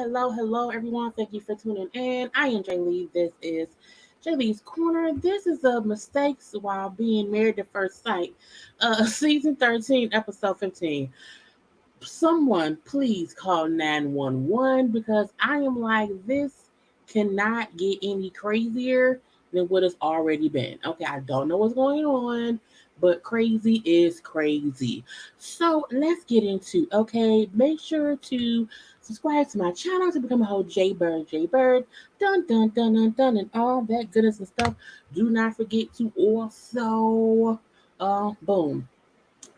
hello, everyone. Thank you for tuning in. I am Jaylee. This is JayLeesCorner. This is Mistakes While Being Married at First Sight, Season 13, Episode 15. Someone please call 911 because I am like, this cannot get any crazier than what it's already been. Okay, I don't know what's going on, but crazy is crazy. So let's get into, okay, make sure to subscribe to my channel to become a whole JayBird, dun, and all that goodness and stuff. Do not forget to also, boom,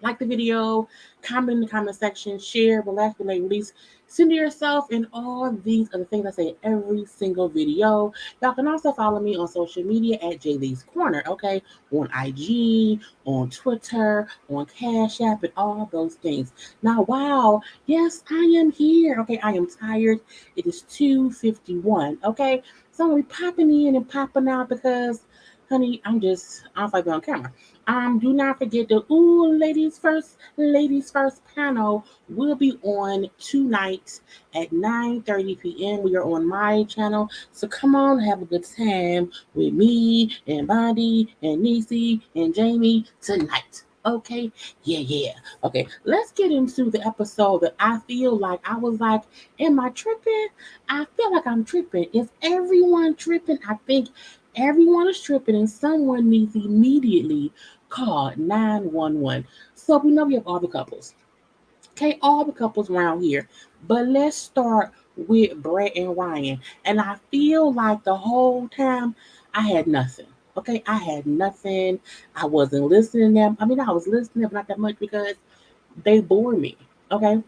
like the video, comment in the comment section, share, relax, relate, release, send to yourself, and all these other things I say in every single video. Y'all can also follow me on social media at JayLeesCorner, okay? On IG, on Twitter, on CashApp, and all those things. Now, wow, yes, I am here, okay? I am tired. It is 2:51, okay? So I'm gonna be popping in and popping out because, honey, I don't like being on camera. Do not forget the ladies first panel will be on tonight at 9:30 p.m. We are on my channel, so come on, have a good time with me and Bonnie and Niecy and Jamie tonight. Okay, yeah. Okay, let's get into the episode that I feel like I was like, am I tripping? I feel like I'm tripping. Is everyone tripping? I think everyone is tripping, and someone needs immediately call 911. So we know we have all the couples. Okay, all the couples around here. But let's start with Brett and Ryan. And I feel like the whole time I had nothing. Okay, I had nothing. I wasn't listening to them. I mean, I was listening, but not that much because they bore me. Okay,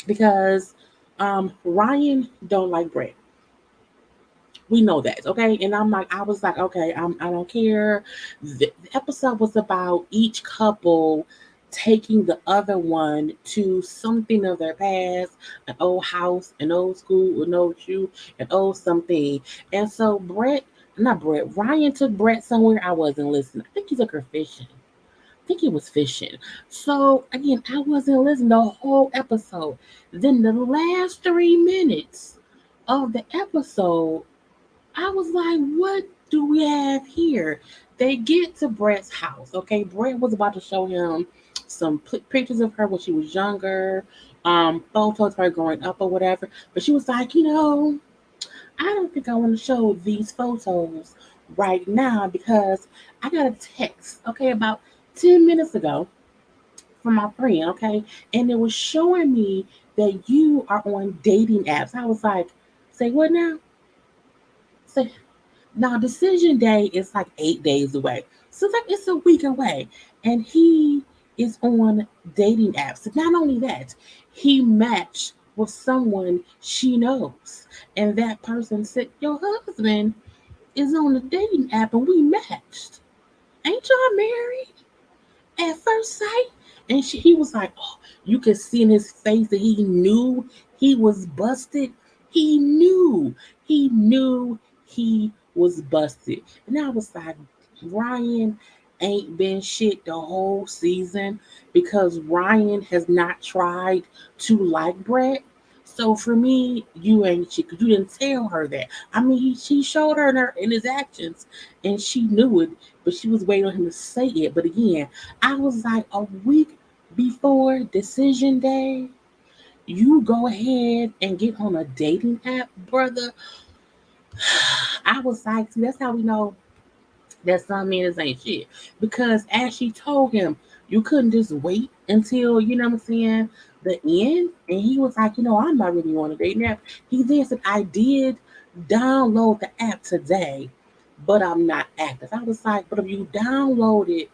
because Ryan don't like Brett. We know that, okay? And I was like, okay, I don't care. The episode was about each couple taking the other one to something of their past, an old house, an old school, an old shoe, an old something. And so Ryan took Brett somewhere I wasn't listening. I think he took her fishing. I think he was fishing. So again, I wasn't listening the whole episode. Then the last 3 minutes of the episode, I was like, what do we have here? They get to Brett's house. Okay, Brett was about to show him some pictures of her when she was younger, photos of her growing up or whatever. But she was like, I don't think I want to show these photos right now because I got a text, okay, about 10 minutes ago from my friend, okay, and it was showing me that you are on dating apps. I was like, say what now? Say Now, decision day is like 8 days away. So it's a week away. And he is on dating apps. And not only that, he matched with someone she knows. And that person said, your husband is on the dating app and we matched. Ain't y'all married at first sight? And he was like, oh, you could see in his face that he knew he was busted. He knew. He was busted. And I was like, Ryan ain't been shit the whole season because Ryan has not tried to like Brett. So for me, you ain't shit because you didn't tell her that. I mean, she showed her in his actions and she knew it, but she was waiting on him to say it. But again, I was like, a week before decision day, you go ahead and get on a dating app, brother. I was like, see, that's how we know that some men ain't shit. Because as she told him, you couldn't just wait until, you know what I'm saying, the end. And he was like, I'm not really on a dating app. He then said, I did download the app today, but I'm not active. I was like, but if you downloaded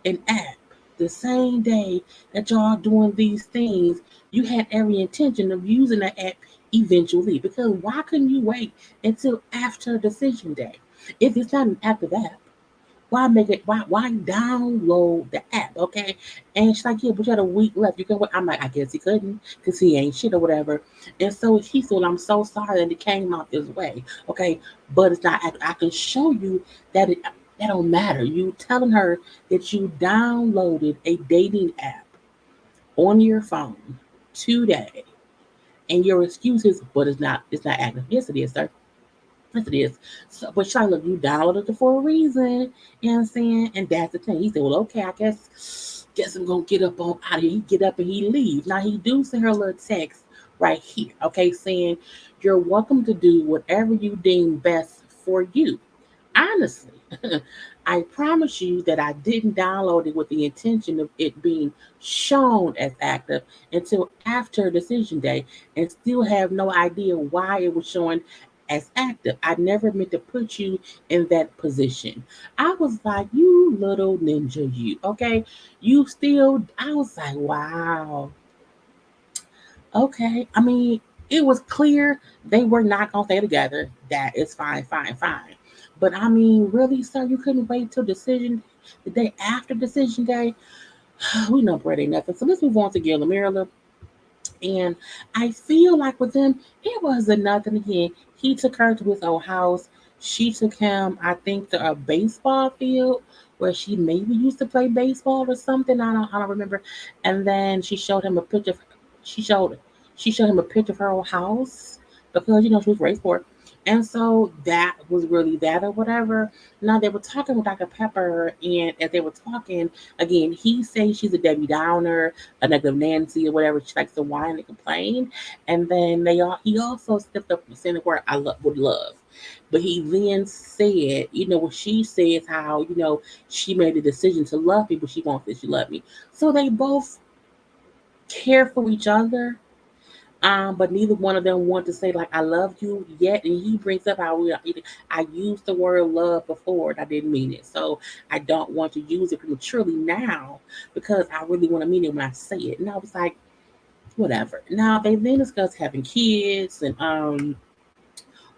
an app the same day that y'all doing these things, you had every intention of using the app eventually. Because why couldn't you wait until after decision day? If it's not an active app, why make it? Why download the app? Okay. And she's like, yeah, but you had a week left. You can wait. I'm like, I guess he couldn't because he ain't shit or whatever. And so he said, I'm so sorry that it came out this way. Okay. But it's not, I can show you that that don't matter. You telling her that you downloaded a dating app on your phone today And your excuse is, but it's not active. Yes, it is, sir. Yes, it is. So, but Charlie, look, you downloaded it for a reason. You know what I'm saying? And that's the thing. He said, well, okay, I guess I'm gonna get up on out of here. He get up and he leaves. Now he do send her a little text right here, okay, saying you're welcome to do whatever you deem best for you. Honestly, I promise you that I didn't download it with the intention of it being shown as active until after decision day and still have no idea why it was showing as active. I never meant to put you in that position. I was like, you little ninja, you, okay? You still, I was like, wow, okay. I mean, it was clear they were not going to stay together. That is fine, fine, fine. But I mean, really, sir, you couldn't wait till the day after decision day? We know Brett ain't nothing. So let's move on to Gil and Maryland. And I feel like with them, it wasn't nothing again. He took her to his old house. She took him, I think, to a baseball field where she maybe used to play baseball or something. I don't remember. And then she showed him a picture. She showed she showed him a picture of her old house because she was raised poor. And so that was really that or whatever. Now they were talking with Dr. Pepper, and as they were talking, again, he says she's a Debbie Downer, a negative Nancy or whatever. She likes to whine and complain. And then he also stepped up and said the word would love. But he then said, what she says, how, she made the decision to love me, but she won't say she loved me. So they both care for each other. But neither one of them want to say like I love you yet. And he brings up how I used the word love before and I didn't mean it. So I don't want to use it prematurely now because I really want to mean it when I say it. And I was like, whatever. Now they then discuss having kids and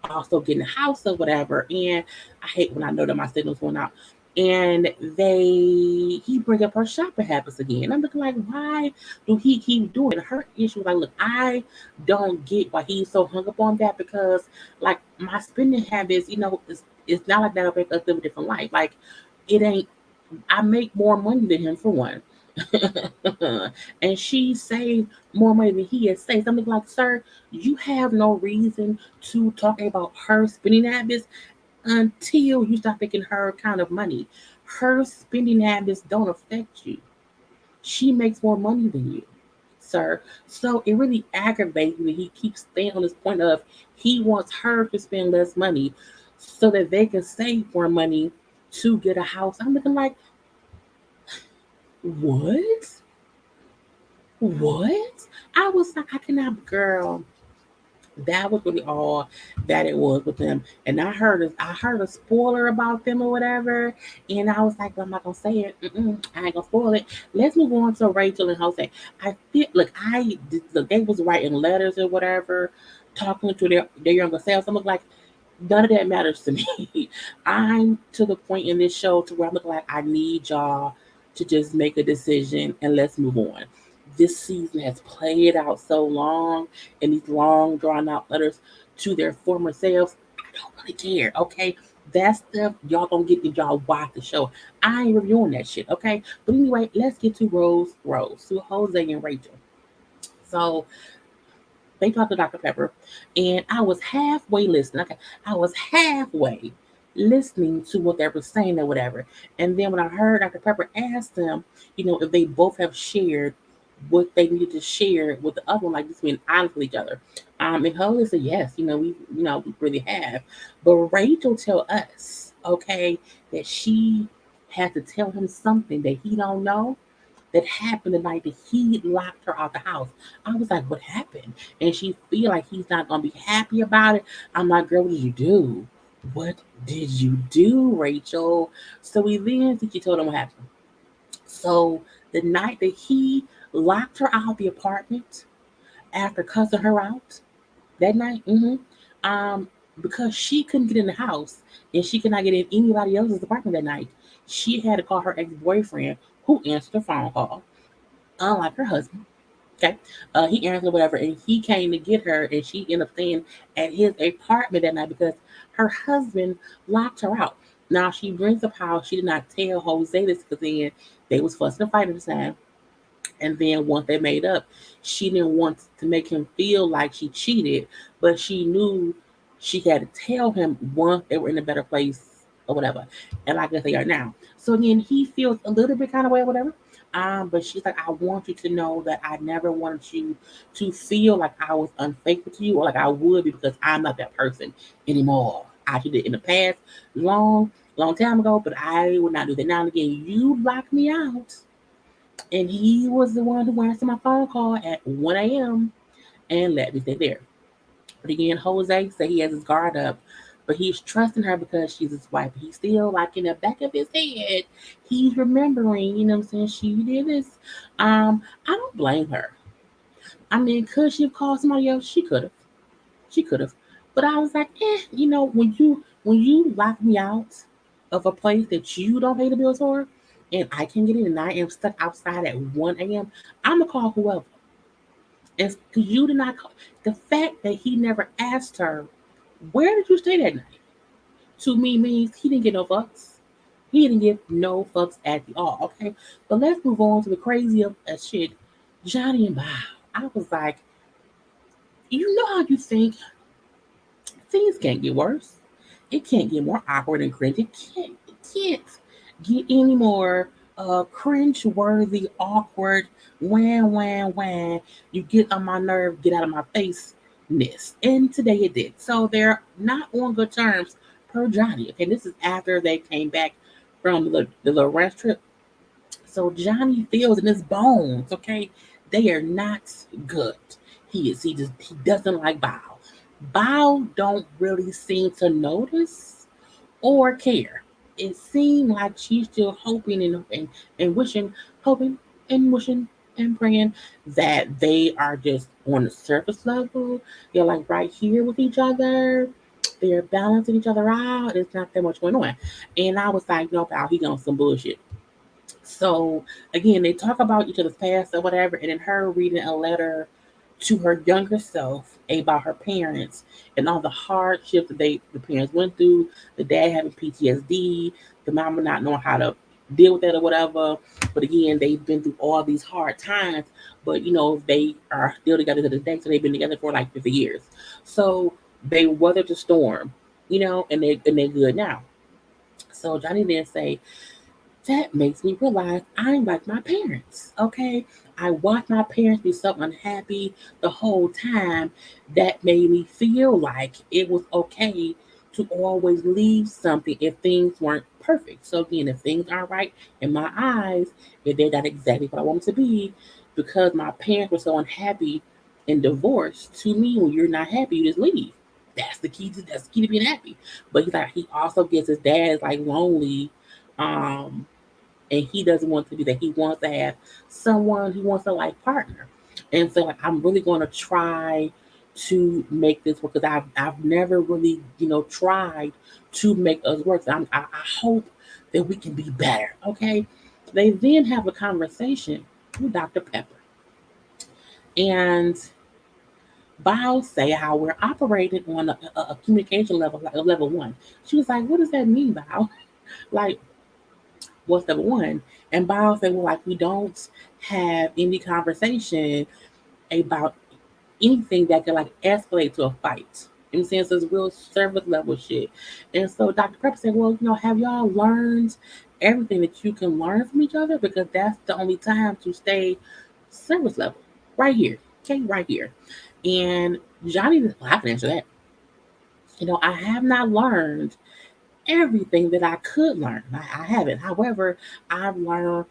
also getting a house or whatever. And I hate when I know that my signal's going out. And he bring up her shopping habits again. I'm looking like, why do he keep doing it? Her issue, like, look, I don't get why he's so hung up on that because, like, my spending habits, it's not like that. I live a different life. Like, it ain't. I make more money than him for one. And she saved more money than he has saved. I'm like, sir, you have no reason to talk about her spending habits until you start making her kind of money. Her spending habits don't affect you. She makes more money than you, sir. So it really aggravates me. He keeps staying on this point of he wants her to spend less money so that they can save more money to get a house. I'm looking like, what? What? I was like, I cannot, girl. That was really all that it was with them. And I heard a spoiler about them or whatever, and I was like, well, I'm not gonna say it. I ain't gonna spoil it. Let's move on to Rachel and Jose. I feel look, they was writing letters or whatever, talking to their younger selves. I'm like, none of that matters to me. I'm to the point in this show to where I'm looking like I need y'all to just make a decision and let's move on. This season has played out so long and these long drawn out letters to their former selves. I don't really care, okay? That stuff y'all gonna get if y'all watch the show. I ain't reviewing that shit, okay? But anyway, let's get to to Jose and Rachel. So they talked to Dr. Pepper, and I was halfway listening. Okay, I was halfway listening to what they were saying or whatever. And then when I heard Dr. Pepper ask them, if they both have shared what they needed to share with the other one, like just being honest with each other. And Holly said, yes, we really have. But Rachel tell us, okay, that she had to tell him something that he don't know that happened the night that he locked her out the house. I was like, what happened? And she feel like he's not gonna be happy about it. I'm like, girl, what did you do? What did you do, Rachel? So we then she told him what happened. So the night that he locked her out of the apartment after cussing her out that night, um, because she couldn't get in the house and she could not get in anybody else's apartment that night, she had to call her ex-boyfriend who answered the phone call unlike her husband. Okay. He answered whatever, and he came to get her, and she ended up staying at his apartment that night because her husband locked her out. Now she brings up how she did not tell Jose this because then they was fussing and fighting this time. And then once they made up, she didn't want to make him feel like she cheated, but she knew she had to tell him once they were in a better place or whatever. And like I guess they are now. So again, he feels a little bit kind of way or whatever. But she's like, I want you to know that I never wanted you to feel like I was unfaithful to you or like I would be because I'm not that person anymore. I did it in the past, long time ago, but I would not do that now and again. You locked me out. And he was the one who answered my phone call at 1 a.m. and let me stay there. But again, Jose said he has his guard up, but he's trusting her because she's his wife. He's still like in the back of his head, he's remembering, you know what I'm saying? She did this. I don't blame her. I mean, could she have called somebody else? She could have. She could have. But I was like, when you lock me out of a place that you don't pay the bills for, and I can get in and I am stuck outside at 1 a.m., I'm gonna call whoever. And because you did not call, the fact that he never asked her, where did you stay that night? To me means he didn't get no fucks. He didn't get no fucks at all. Okay. But let's move on to the crazy of shit. Johnny and Bob. I was like, you know how you think things can't get worse. It can't get more awkward and cringe. It can't get any more cringe worthy, awkward, wham. You get on my nerve, get out of my face ness. And today it did. So they're not on good terms per Johnny. Okay, this is after they came back from the little ranch trip. So Johnny feels in his bones, okay? They are not good. He doesn't like Bow. Bow don't really seem to notice or care. It seemed like she's still hoping and wishing, hoping and wishing and praying that they are just on the surface level. They're like right here with each other. They're balancing each other out. There's not that much going on. And I was like, no, pal, he on some bullshit. So again, they talk about each other's past or whatever, and then her reading a letter to her younger self about her parents and all the hardships that the parents went through, the dad having PTSD, the mama not knowing how to deal with that or whatever. But again, they've been through all these hard times, but they are still together to this day, so they've been together for like 50 years. So they weathered the storm, and they're good now. So Johnny then say, that makes me realize I'm like my parents. Okay. I watched my parents be so unhappy the whole time that made me feel like it was okay to always leave something if things weren't perfect. So again, if things aren't right in my eyes, if they're not exactly what I want them to be, because my parents were so unhappy in divorce, to me, when you're not happy, you just leave. That's the key to being happy. But he also gets his dad is like lonely. Um, and he doesn't want to do that. He wants to have someone he wants to like partner. And so like I'm really going to try to make this work because I've never really tried to make us work. So I hope that we can be better. Okay. They then have a conversation with Dr. Pepper and Bao say how we're operating on a communication level like a level one. She was like, "What does that mean, Bao? Like, what's number one?" And Bob said, well, like, we don't have any conversation about anything that could like escalate to a fight. You know what I'm saying? So it's real service level shit. And so Dr. Pepper said, well, have y'all learned everything that you can learn from each other? Because that's the only time to stay service level. Right here. Okay, right here. And Johnny, well, I can answer that. I have not learned everything that I could learn. I haven't. However, I've learned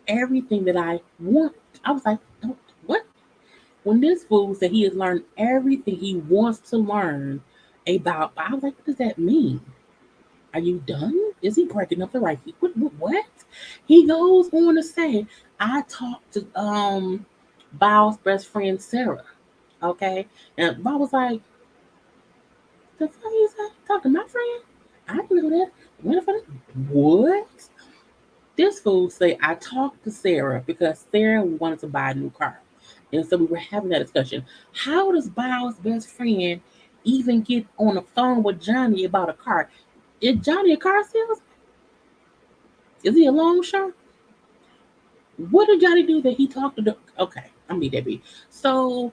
everything that I want. I was like, "Oh, what?" When this fool said he has learned everything he wants to learn about, I was like, what does that mean? Are you done? Is he breaking up the right people? What? He goes on to say, I talked to Bow's best friend Sarah. Okay. And Bob was like, the fuck is that? Talking to my friend? I didn't know that. What? This fool say I talked to Sarah because Sarah wanted to buy a new car. And so we were having that discussion. How does Bow's best friend even get on the phone with Johnny about a car? Is Johnny a car salesman? Is he a loan shark? What did Johnny do that he talked to the? Okay, I'm be that be. So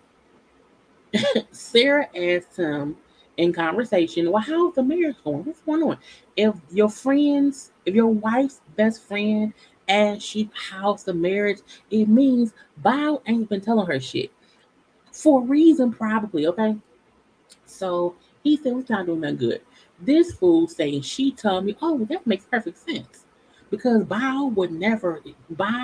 Sarah asked him in conversation, "Well, how's the marriage going? What's going on? If your wife's best friend asks you how's the marriage, it means Bow ain't been telling her shit for a reason, probably. Okay, so he said, "It's not doing nothing good." This fool saying she told me, "Oh, that makes perfect sense." Because Bao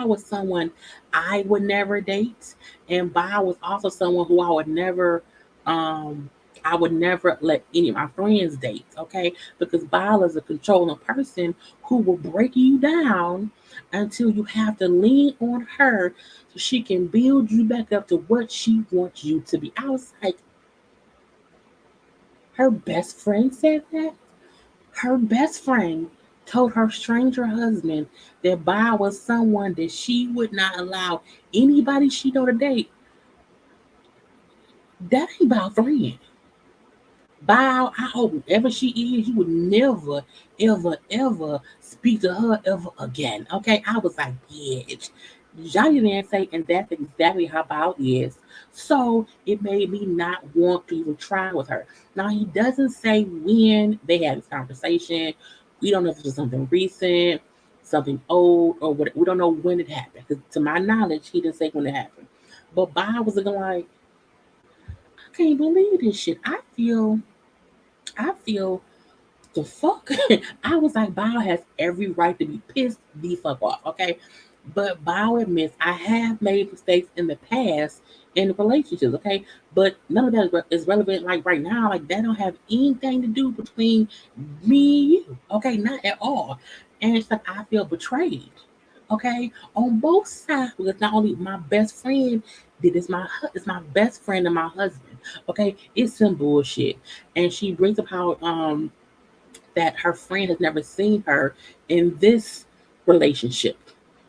was someone I would never date. And Bao was also someone who um, I would never let any of my friends date. Okay. Because Bao is a controlling person who will break you down until you have to lean on her so she can build you back up to what she wants you to be. I was like, her best friend said that. Her best friend told her stranger husband that Bob was someone that she would not allow anybody she know to date. That ain't Bob friend. Bow, I hope whoever she is, you would never, ever, ever speak to her ever again. Okay, I was like, yeah. Johnny didn't say, and that's exactly how Bow is. So it made me not want to even try with her. Now he doesn't say when they had this conversation. We don't know if it was something recent, something old, or what. We don't know when it happened. Because to my knowledge, he didn't say when it happened. But Bow was looking like, I can't believe this shit. I feel the fuck. I was like, Bao has every right to be pissed the fuck off, okay? But Bao admits I have made mistakes in the past in relationships, okay? But none of that is relevant like right now. Like that don't have anything to do between me and you, okay? Not at all. And it's like I feel betrayed, okay? On both sides because not only my best friend did it's my best friend and my husband, okay? It's some bullshit. And she brings up how that her friend has never seen her in this relationship.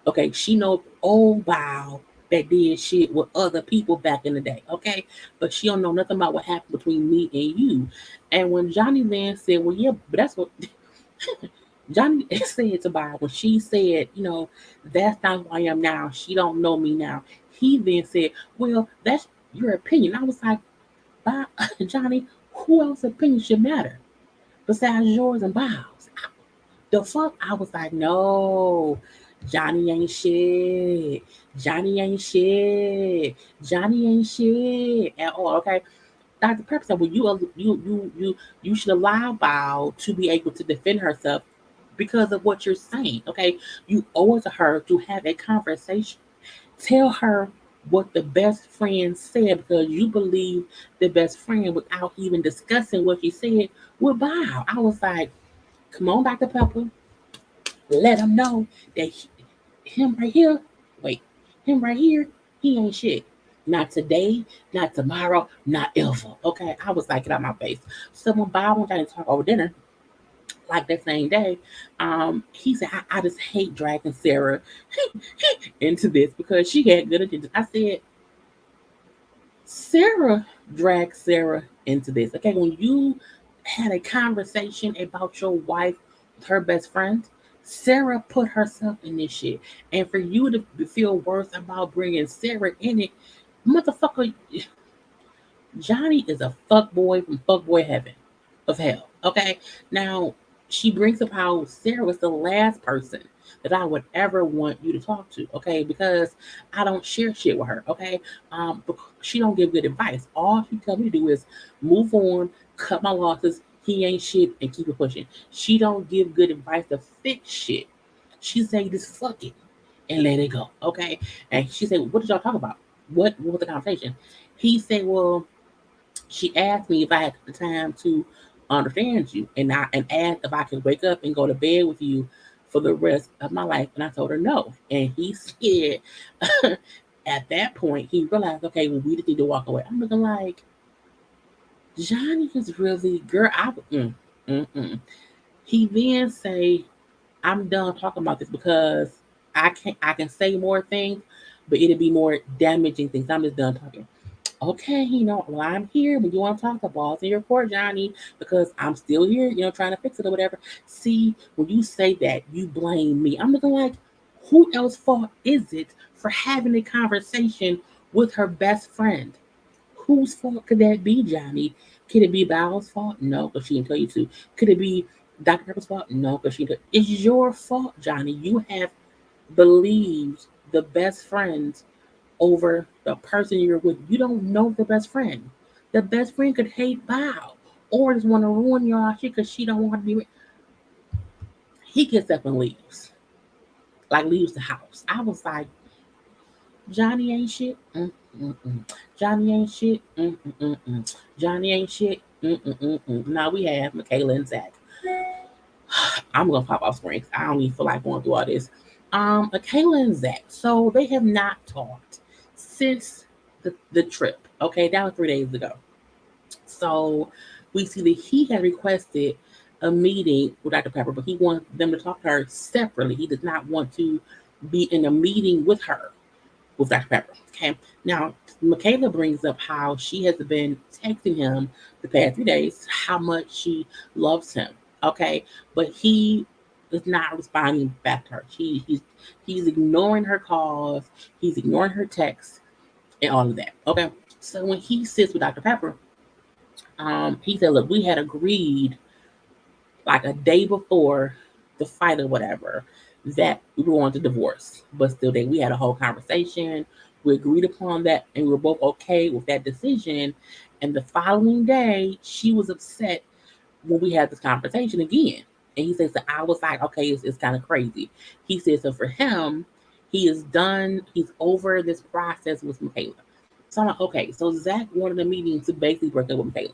Okay, she knows old Bow that did shit with other people back in the day. Okay, but she don't know nothing about what happened between me and you. And when Johnny then said, "Well, yeah, but that's what Johnny said to Bob when she said, that's not who I am now. She don't know me now." He then said, "Well, that's your opinion." I was like, Bob, Johnny, who else's opinion should matter besides yours and Bob's? The fuck? I was like, no, Johnny ain't shit. Johnny ain't shit. Johnny ain't shit at all. Okay. Dr. Pepper said, well, you should allow Bao to be able to defend herself because of what you're saying. Okay. You owe it to her to have a conversation. Tell her what the best friend said because you believe the best friend without even discussing what she said with Bao. I was like, come on, Dr. Pepper, let him know that him right here, wait, him right here, he ain't shit. Not today, not tomorrow, not ever. Okay, I was like, get out my face. So when Bob went down to talk over dinner, like that same day, he said, I just hate dragging Sarah into this because she had good intentions. I said, Sarah dragged Sarah into this. Okay, when you had a conversation about your wife with her best friend, Sarah put herself in this shit. And for you to feel worse about bringing Sarah in it, motherfucker, Johnny is a fuck boy from fuckboy heaven of hell. Okay, now she brings up how Sarah was the last person that I would ever want you to talk to. Okay, because I don't share shit with her. Okay, she don't give good advice. All she tells me to do is move on, cut my losses. He ain't shit, and keep it pushing. She don't give good advice to fix shit. She say just fuck it and let it go. Okay, and she said, "What did y'all talk about? What was the conversation?" He said, "Well." She asked me if I had the time to understand you and asked if I could wake up and go to bed with you for the rest of my life. And I told her no. And he said at that point he realized, okay, well we just need to walk away. I'm looking like Johnny is really girl. Mm. He then say, I'm done talking about this because I can say more things, but it'll be more damaging things. I'm just done talking. Okay, well, I'm here, but you want to talk the balls in your court, Johnny, because I'm still here, trying to fix it or whatever. See, when you say that, you blame me. I'm looking like, Who else's fault is it for having a conversation with her best friend? Whose fault could that be, Johnny? Could it be Val's fault? No, because she didn't tell you to. Could it be Dr. Pepper's fault? No, because she didn't. It's your fault, Johnny. You have believed the best friends over the person you're with. You don't know the best friend. The best friend could hate Val or just want to ruin your shit because she don't want to be with. He gets up and leaves. Like leaves the house. I was like, Johnny ain't shit. Johnny ain't shit. Johnny ain't shit. Now we have Michaela and Zach. I'm gonna pop off screens. I don't even feel like going through all this. Michaela and Zach. So they have not talked since the trip. Okay, that was 3 days ago. So we see that he had requested a meeting with Dr. Pepper, but he wants them to talk to her separately. He does not want to be in a meeting with her, with Dr. Pepper. Okay. Now, Michaela brings up how she has been texting him the past 3 days, how much she loves him. Okay. But he is not responding back to her. He's ignoring her calls, he's ignoring her texts and all of that. Okay. So when he sits with Dr. Pepper, he said, look, we had agreed like a day before the fight or whatever that we were going to divorce. But still, we had a whole conversation. We agreed upon that, and we were both okay with that decision. And the following day, she was upset when we had this conversation again. And he says, so I was like, okay, it's kind of crazy. He says, so for him, he is done. He's over this process with Michaela. So I'm like, okay, so Zach wanted a meeting to basically break up with Michaela.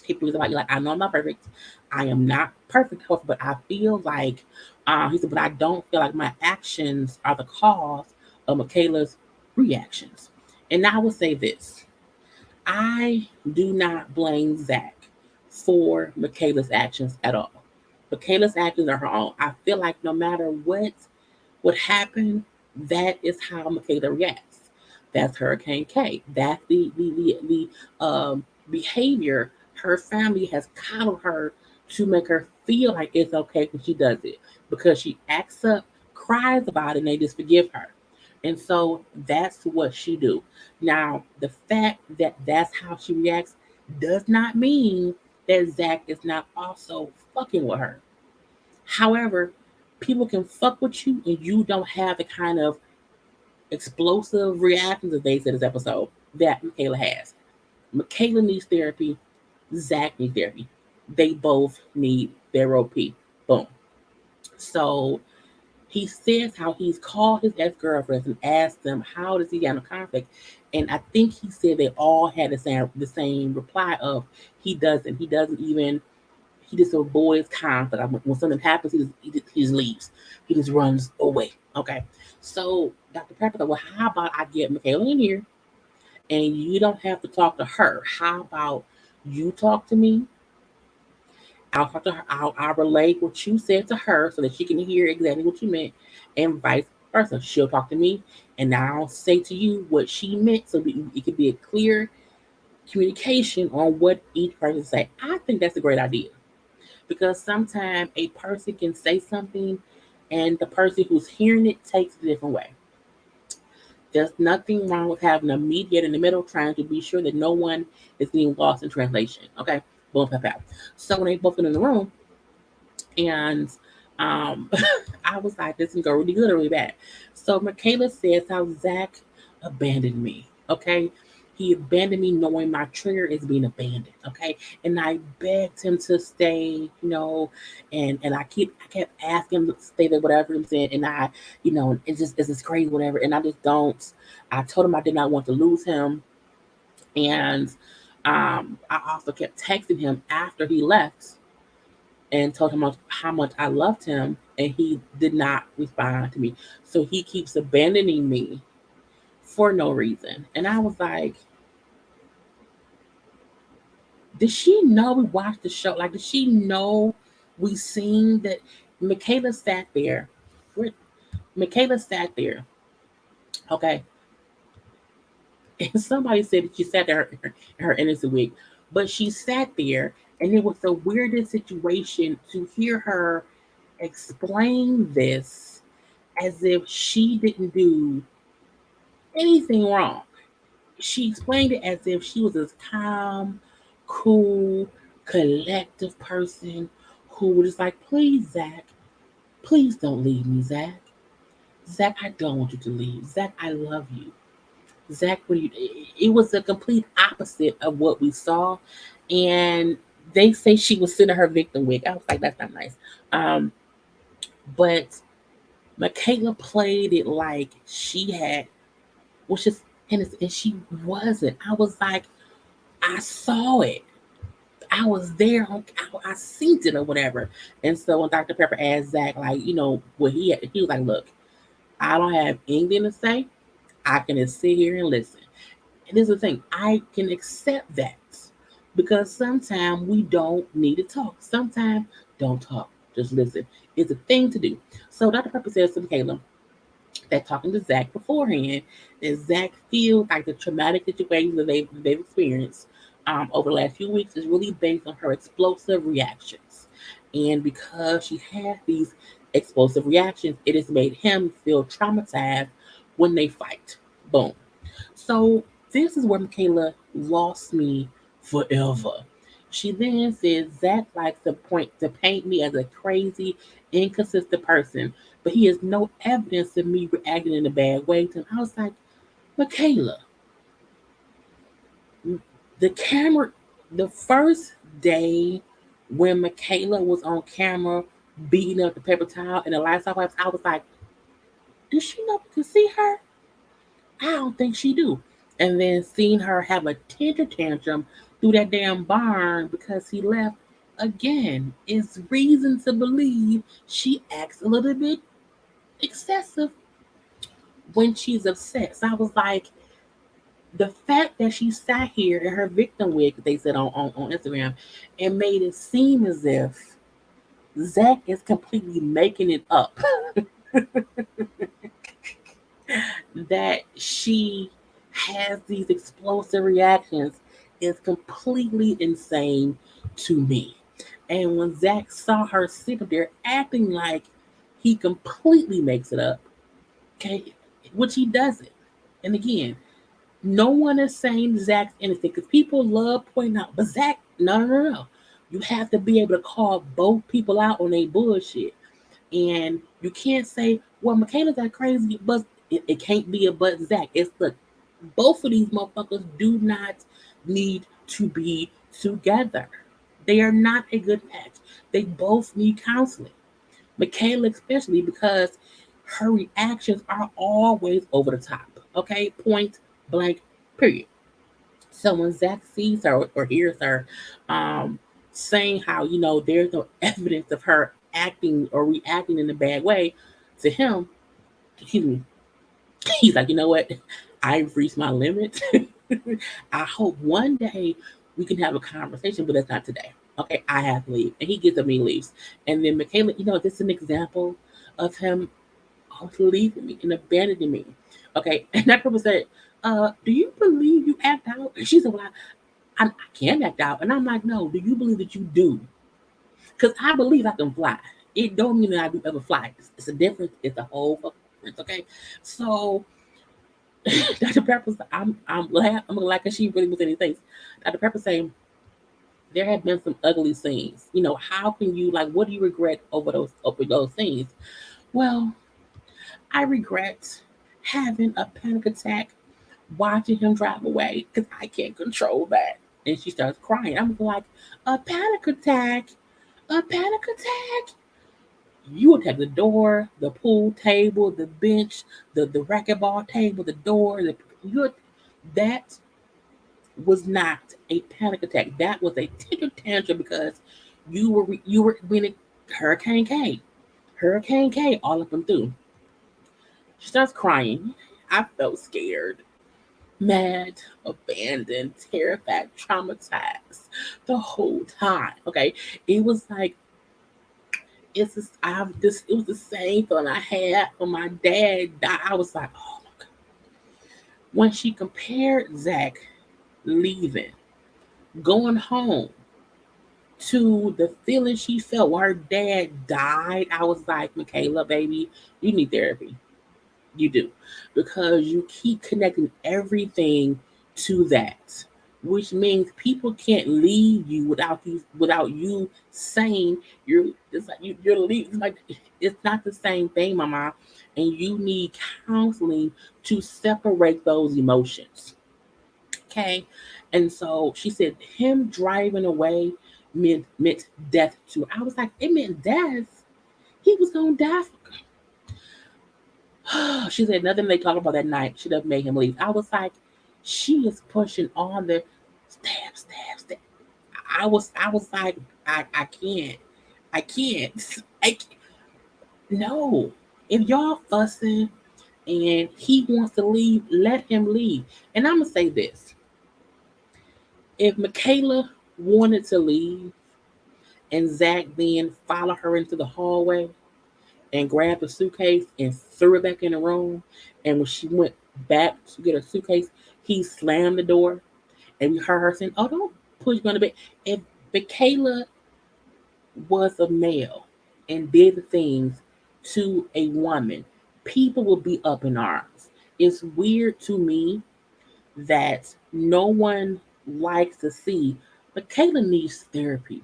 He feels like I know I'm not perfect. I am not perfect, but I feel like he said, but I don't feel like my actions are the cause of Michaela's reactions. And I will say this: I do not blame Zach for Michaela's actions at all. Michaela's actions are her own. I feel like no matter what happened, that is how Michaela reacts. That's Hurricane K. That's the behavior her family has coddled her to make her feel like it's okay when she does it because she acts up, cries about it, and they just forgive her. And so that's what she do. Now, the fact that that's how she reacts does not mean that Zach is not also fucking with her. However, people can fuck with you and you don't have the kind of explosive reactions, as they said this episode, that Michaela has. Michaela needs therapy. Zach needs therapy. They both need therapy. Boom. So he says how he's called his ex-girlfriends and asked them how does he handle conflict. And I think he said they all had the same reply of he doesn't. He doesn't even he just avoids conflict. When something happens, he just leaves. He just runs away. Okay. So Dr. Pepper said, well, how about I get Michaela in here and you don't have to talk to her? How about you talk to me? I'll talk to her. I'll relay what you said to her so that she can hear exactly what you meant, and vice versa. She'll talk to me, and I'll say to you what she meant, so it could be a clear communication on what each person say. I think that's a great idea because sometimes a person can say something, and the person who's hearing it takes it a different way. There's nothing wrong with having a mediator in the middle, trying to be sure that no one is getting lost in translation. Okay, boom, pow, pow. So when they both get in the room and I was like, this can go really good or really bad. So Michaela says how Zach abandoned me. Okay. He abandoned me knowing my trigger is being abandoned. Okay. And I begged him to stay, and I kept asking him to stay there, whatever I'm saying. And it's just crazy, whatever. And I just don't. I told him I did not want to lose him. And I also kept texting him after he left and told him how much I loved him, and he did not respond to me. So he keeps abandoning me for no reason. And I was like, did she know we watched the show? Like, did she know we seen that Michaela sat there? Michaela sat there, okay? And somebody said that she sat there in her innocent wig, but she sat there, and it was the weirdest situation to hear her explain this as if she didn't do anything wrong. She explained it as if she was this calm, cool, collective person who was just like, please, Zach, please don't leave me, Zach. Zach, I don't want you to leave. Zach, I love you. Zach, what do you? It was the complete opposite of what we saw. And they say she was sitting in her victim wig. I was like, that's not nice. Um, but Michaela played it like she had, which is, and she wasn't. I was like, I saw it. I was there. I seen it or whatever. And so when Dr. Pepper asked Zach, like, what he was like, look, I don't have anything to say. I can just sit here and listen. And this is the thing, I can accept that because sometimes we don't need to talk. Sometimes don't talk. Just listen. It's a thing to do. So Dr. Pepper says to Michaela, that talking to Zach beforehand, that Zach feels like the traumatic situations that they've experienced over the last few weeks is really based on her explosive reactions. And because she had these explosive reactions, it has made him feel traumatized when they fight. Boom. So this is where Michaela lost me forever. She then says Zach likes to paint me as a crazy, inconsistent person, but he has no evidence of me reacting in a bad way to him. I was like, Michaela, the camera, the first day when Michaela was on camera beating up the paper towel and the lights off, I was like, does she know we can see her? I don't think she do. And then seeing her have a temper tantrum through that damn barn because he left again is reason to believe she acts a little bit excessive when she's upset. So I was like, the fact that she sat here in her victim wig, they said on Instagram, and made it seem as if Zach is completely making it up that she has these explosive reactions is completely insane to me. And when Zach saw her sitting there acting like he completely makes it up, okay, which he doesn't. And again, no one is saying Zach's innocent because people love pointing out, but Zach, no. You have to be able to call both people out on their bullshit. And you can't say, well, Michaela's that crazy, but it can't be a but Zach. It's look, both of these motherfuckers do not need to be together. They are not a good match. They both need counseling. Michaela, especially because her reactions are always over the top. Okay, point blank, period. So when Zach sees her or hears her saying how, there's no evidence of her acting or reacting in a bad way to him, he, he's like, you know what? I've reached my limit. I hope one day we can have a conversation, but that's not today. Okay, I have to leave. And he gets up and he leaves. And then Michaela, this is an example of him leaving me and abandoning me. Okay, and that person said, do you believe you act out? And she said, well, I can act out. And I'm like, no, do you believe that you do? Because I believe I can fly. It don't mean that I do ever fly. It's a difference. It's a whole fucking difference, okay? So Dr. Pepper, I'm glad because she really was anything. Dr. Pepper saying there have been some ugly scenes. How can you what do you regret over those scenes? Well, I regret having a panic attack watching him drive away because I can't control that. And she starts crying. I'm like, a panic attack, a panic attack. You would have the door, the pool table, the bench, the racquetball table, the door. That was not a panic attack. That was a temper tantrum because you were being Hurricane K, all up and through. She starts crying. I felt scared, mad, abandoned, terrified, traumatized the whole time. Okay, it was like it was the same feeling I had when my dad died. I was like, oh my god. When she compared Zach leaving, going home, to the feeling she felt when her dad died. I was like, Michaela, baby, you need therapy. You do. Because you keep connecting everything to that. Which means people can't leave you without you saying you're it's like you're leaving. Like it's not the same thing, mama. And you need counseling to separate those emotions. Okay. And so she said him driving away meant death to her. I was like, it meant death. He was gonna die. She said nothing they talked about that night should have made him leave. I was like, she is pushing on the stab. I was like, I can't. I can't. I can't. No. If y'all fussing and he wants to leave, let him leave. And I'm gonna say this. If Michaela wanted to leave and Zach then followed her into the hallway and grabbed a suitcase and threw it back in the room. And when she went back to get her suitcase, he slammed the door. And we heard her saying, "Oh, don't push me on the bed." If Michaela was a male and did the things to a woman, people would be up in arms. It's weird to me that no one likes to see Michaela needs therapy.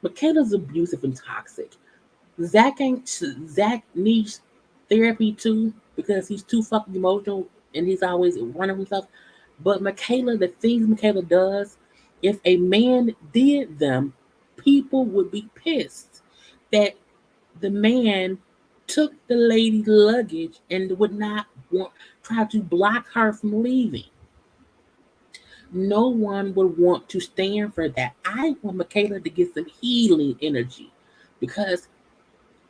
Michaela's abusive and toxic. Zach ain't Zach needs therapy too because he's too fucking emotional and he's always running himself. But Michaela, the things Michaela does, if a man did them, people would be pissed that the man took the lady's luggage and would not want try to block her from leaving. No one would want to stand for that. I want Michaela to get some healing energy because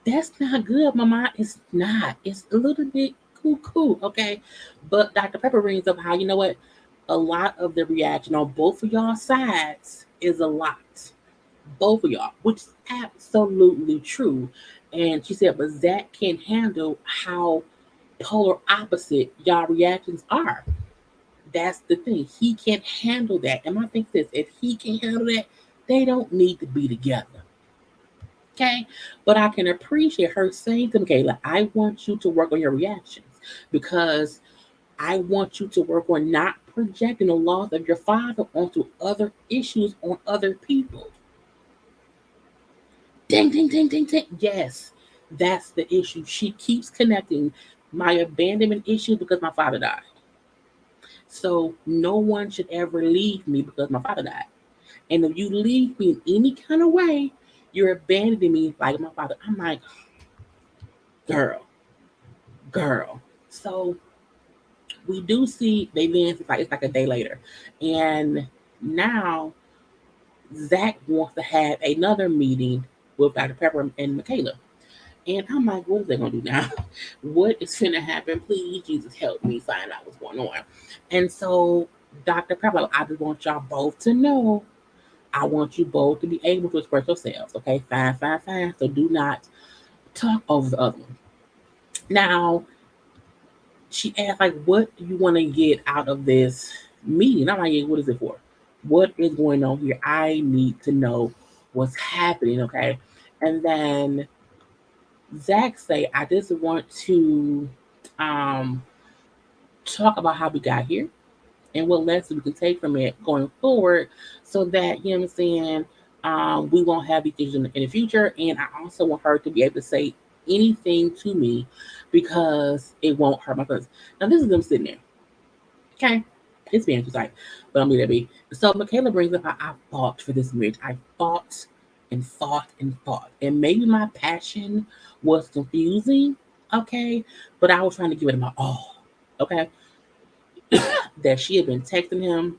that's not good, Mama. It's not. It's a little bit cuckoo, okay? But Dr. Pepper brings up how, you know what? A lot of the reaction on both of y'all sides is a lot. Both of y'all, which is absolutely true. And she said, but Zach can't handle how polar opposite y'all reactions are. That's the thing. He can't handle that. And my thing is, if he can handle that, they don't need to be together. Okay. But I can appreciate her saying to Michaela, I want you to work on your reactions because I want you to work on not projecting the loss of your father onto other issues on other people. Ding, ding, ding, ding, ding. Yes, that's the issue. She keeps connecting my abandonment issue because my father died. So no one should ever leave me because my father died. And if you leave me in any kind of way, you're abandoning me like my father. I'm like, girl, girl. So we do see they dance. It's like a day later, and now Zach wants to have another meeting with Dr. Pepper and Michaela. And I'm like, what is they gonna do now? What is gonna happen? Please, Jesus, help me find out what's going on. And so Dr. Pepper, I just want y'all both to know. I want you both to be able to express yourselves. Okay, fine, fine, fine. So do not talk over the other one. Now, she asked, like, what do you want to get out of this meeting? I'm like, yeah, what is it for? What is going on here? I need to know what's happening, okay? And then Zach say, I just want to um, talk about how we got here and what lessons we can take from it going forward so that, you know what I'm saying, we won't have these issues in the future. And I also want her to be able to say anything to me because it won't hurt my feelings. Now, this is them sitting there. Okay. It's being too tight, but I'm going to be. So, Michaela brings up how I fought for this marriage. I fought and fought and fought. And maybe my passion was confusing. Okay. But I was trying to give it my all. Okay. That she had been texting him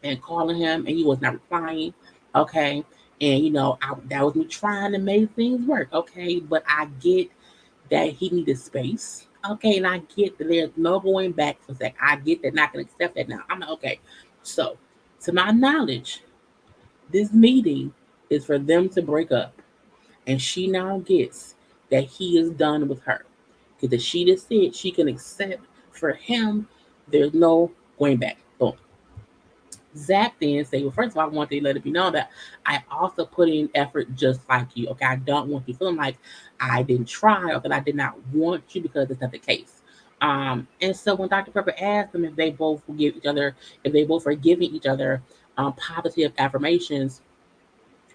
and calling him, and he was not replying. Okay, and that was me trying to make things work. Okay, but I get that he needed space. Okay, and I get that there's no going back for Zach. I get that, not gonna accept that now. I'm like, okay. So, to my knowledge, this meeting is for them to break up, and she now gets that he is done with her because she just said she can accept for him. There's no going back. Boom. Zach then say, well, first of all, I want to let it be known that I also put in effort just like you. Okay, I don't want you feeling like I didn't try or that I did not want you, because it's not the case. And so when Dr. Pepper asked them if they both will give each other, if they both are giving each other positive affirmations,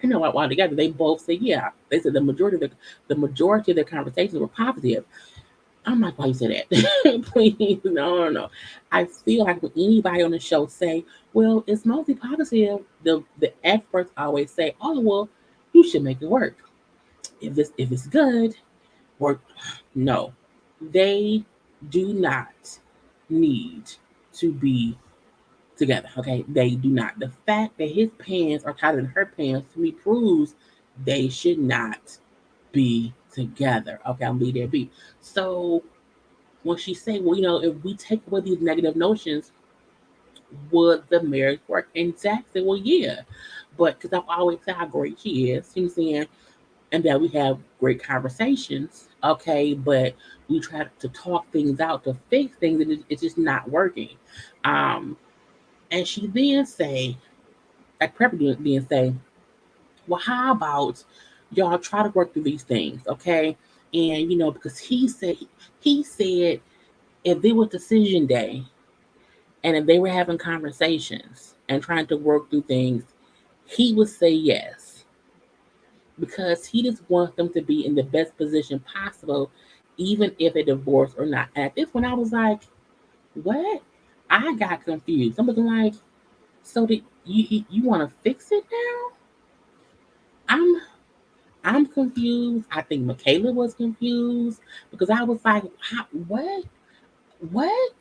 while together, they both said, yeah. They said the majority of their conversations were positive. I'm like, why you say that? Please, no, no. I feel like when anybody on the show say, well, it's mostly positive, the experts always say, oh, well, you should make it work. If it's good, work. No, they do not need to be together. Okay, they do not. The fact that his pants are tighter than her pants to me proves they should not be together. Okay, I'm leave there be. So when she said, well, if we take away these negative notions, would the marriage work? And Zach said, well, yeah. But because I've always said how great she is, you know what I'm saying? And that we have great conversations, okay, but we try to talk things out to fix things, and it's just not working. Um, and she then say, like Pepper then say, well, how about y'all try to work through these things, okay? And because he said if it was decision day, and if they were having conversations and trying to work through things, he would say yes, because he just wants them to be in the best position possible, even if they divorce or not. And at this point, I was like, what? I got confused. I'm looking like, so did you want to fix it now? I'm I'm confused. I think Michaela was confused, because I was like, what? What?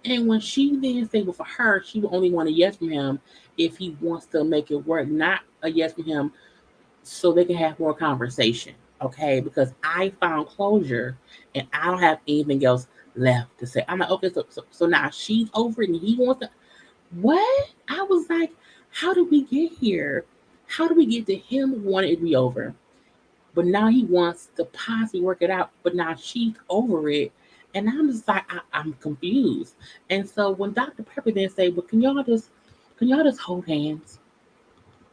And when she then said, well, for her, she would only want a yes from him if he wants to make it work, not a yes from him so they can have more conversation. Okay, because I found closure and I don't have anything else left to say. I'm like, okay, so now she's over it and he wants to. What? I was like, how did we get here? How do we get to him wanting it to be over? But now he wants to possibly work it out, but now she's over it. And I'm just like, I'm confused. And so when Dr. Pepper then say, well, can y'all just hold hands?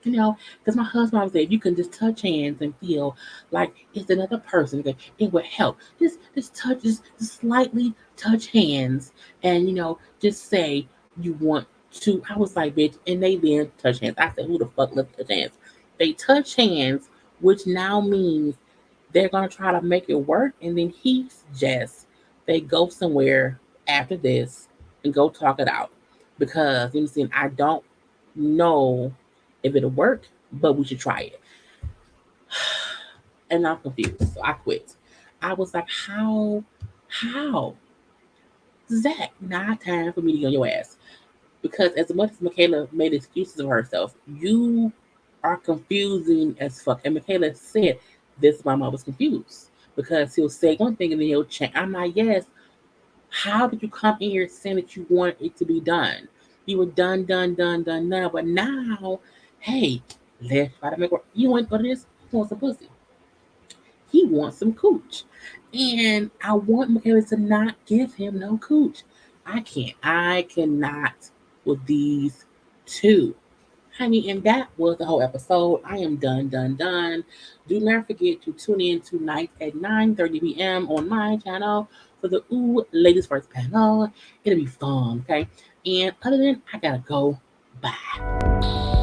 Because my husband always said, if you can just touch hands and feel like it's another person, okay, it would help. Just touch, just slightly touch hands, and just say you want to. I was like, bitch, and they then touch hands. I said, who the fuck lets touch hands? They touch hands, which now means they're gonna try to make it work, and then he suggests they go somewhere after this and go talk it out, because I don't know if it'll work, but we should try it. And I'm confused, so I quit. I was like, how, Zach? Not time for me to get on your ass, because as much as Michaela made excuses of herself, you are confusing as fuck. And Michaela said, this is why I was confused, because he'll say one thing and then he'll change. I'm like, yes. How did you come in here saying that you want it to be done? You were done, done, done, done, done. But now, hey, let's try to make work. You want what it is? He wants some pussy. He wants some cooch. And I want Michaela to not give him no cooch. I can't. I cannot with these two. Honey, and that was the whole episode. I am done, done, done. Do not forget to tune in tonight at 9:30 p.m. on my channel for the Ooh Ladies First panel. It'll be fun, okay? And other than I gotta go. Bye.